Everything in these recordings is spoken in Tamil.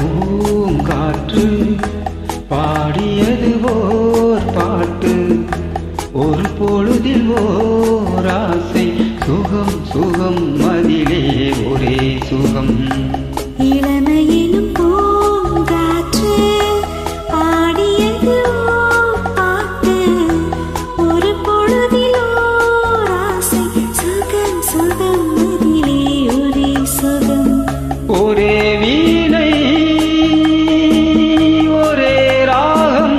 பூங்காற்று பாடியது ஓர் பாட்டு. ஒரு பொழுதில் ஓர் ஆசை, சுகம் சுகம் அதிலே ஒரே சுகம். இளமையிலும் பூங்காற்று பாடியது ஓர் பாட்டு. ஒரு பொழுதில் ஓர் ஆசை, சுகம் சுகம் அதிலே ஒரே சுகம். ஒரே வீணை ஒரே ராகம்,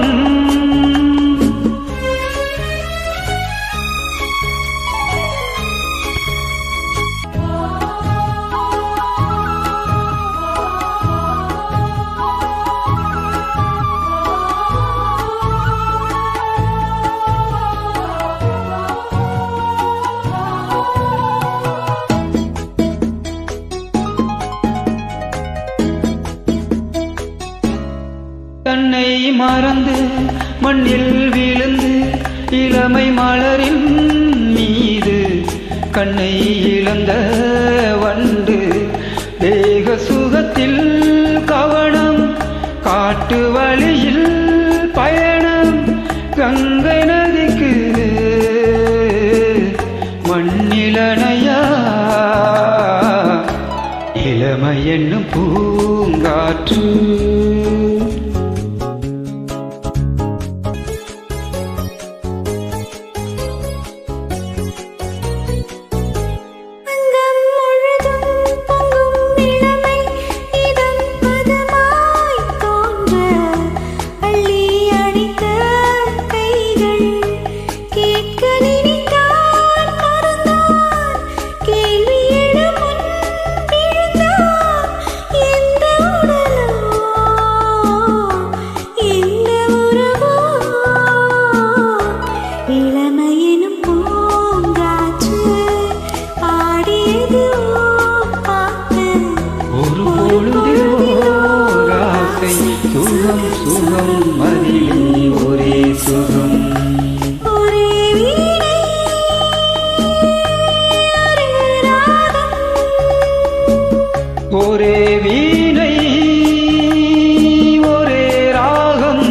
தன்னை மறந்து மண்ணில் விழுந்து இளமை மலரின் மீது கண்ணை இழந்த வண்டு. தேக சுகத்தில் கவனம், காட்டு வழியில் பயணம். கங்கை நதிக்கு மண்ணிலனையா இளமை என்னும் பூங்காற்று. சுகம் சுகம் அதிலே ஒரே சுகம். ஒரே வீணை ஒரே ராகம், ஒரே வீணை ஒரே ராகம்,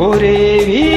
ஒரே வீணை